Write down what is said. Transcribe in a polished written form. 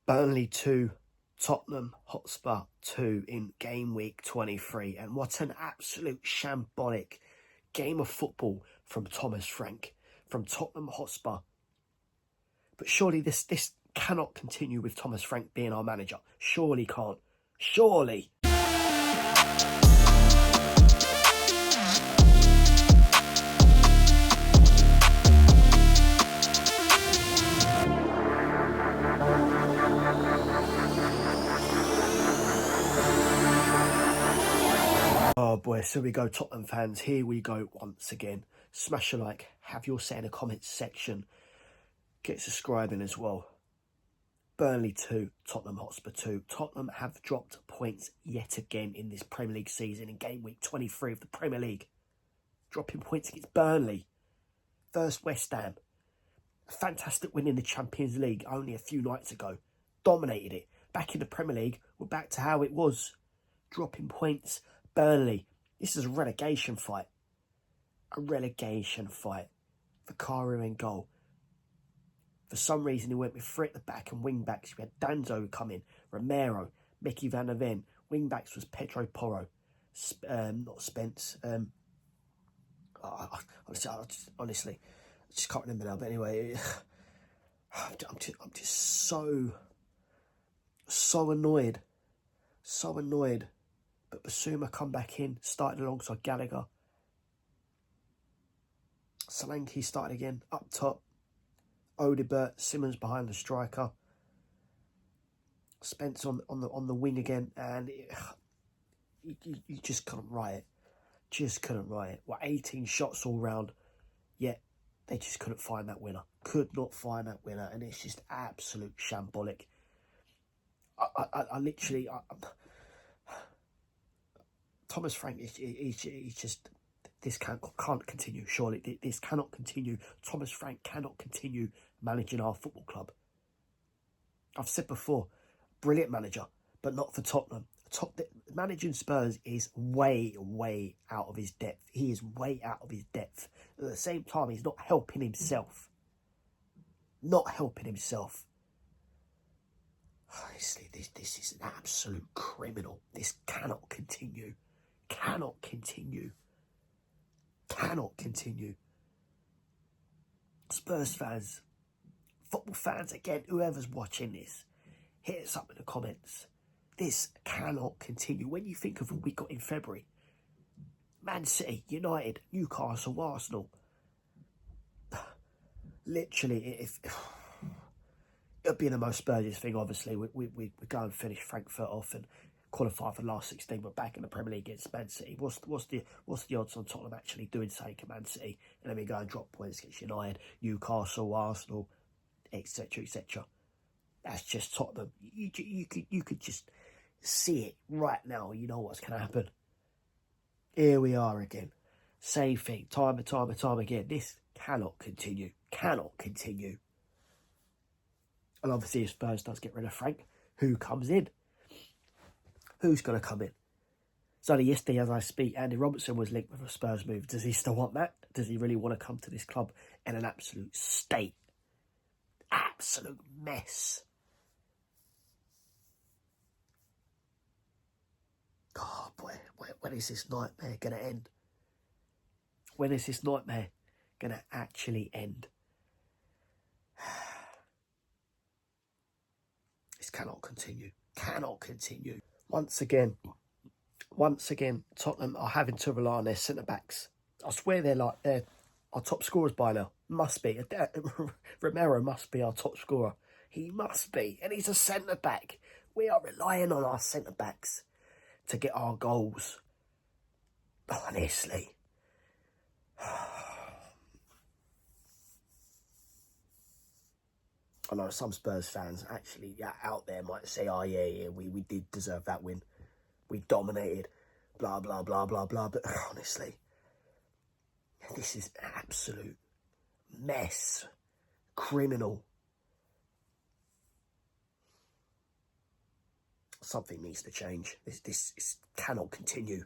Burnley 2, Tottenham Hotspur 2 in game week 23. And what an absolute shambolic game of football from Thomas Frank, from Tottenham Hotspur. But surely this cannot continue with Thomas Frank being our manager. Surely can't. Surely. Oh boy, so we go, Tottenham fans. Here we go once again. Smash a like, have your say in the comments section. Get subscribing as well. Burnley 2, Tottenham Hotspur 2. Tottenham have dropped points yet again in this Premier League season in game week 23 of the Premier League. Dropping points against Burnley. First West Ham. A fantastic win in the Champions League only a few nights ago. Dominated it. Back in the Premier League, we're back to how it was. Dropping points. Burnley. This is a relegation fight. A relegation fight. Vicario in goal. For some reason, he went with three at the back and wing-backs. We had Danzo coming, Romero, Mickey Van der Ven. Wing-backs was Pedro Porro. Not Spence. Honestly, I just can't remember now. But anyway, I'm just so annoyed. So annoyed. But Basuma come back in, started alongside Gallagher. Solanke started again, up top. Odebert, Simmons behind the striker. Spence on the wing again, and you just couldn't write it. Just couldn't write it. 18 shots all round, yet they just couldn't find that winner. Could not find that winner, and it's just absolute shambolic. I literally, Thomas Frank, he's just. This can't continue, surely. This cannot continue. Thomas Frank cannot continue managing our football club. I've said before, brilliant manager, but not for Tottenham. Managing Spurs is way, way out of his depth. He is way out of his depth. At the same time, he's not helping himself. Not helping himself. Honestly, this is an absolute criminal. This cannot continue. Cannot continue. Cannot continue. Spurs fans, football fans, again, whoever's watching this, hit us up in the comments. This cannot continue. When you think of what we got in February, Man City, United, Newcastle, Arsenal, literally, it'll be the most Spurs thing, obviously. We go and finish Frankfurt off and qualify for the last 16, but back in the Premier League against Man City. What's the odds on Tottenham actually doing something to Man City? And then we go and drop points against United, Newcastle, Arsenal, etc., etc. That's just Tottenham. You could just see it right now. You know what's going to happen. Here we are again. Same thing, time and time again. This cannot continue. Cannot continue. And obviously, if Spurs does get rid of Frank, who comes in? Who's going to come in? It's only yesterday, as I speak, Andy Robertson was linked with a Spurs move. Does he still want that? Does he really want to come to this club in an absolute state? Absolute mess. Oh boy, when is this nightmare going to end? When is this nightmare going to actually end? This cannot continue. Cannot continue. Once again, Tottenham are having to rely on their centre-backs. I swear they're our top scorers by now. Must be. Romero must be our top scorer. He must be. And he's a centre-back. We are relying on our centre-backs to get our goals. Honestly. I know some Spurs fans actually out there might say, oh yeah, we did deserve that win. We dominated, blah, blah, blah, blah, blah. But honestly, this is an absolute mess. Criminal. Something needs to change. This cannot continue.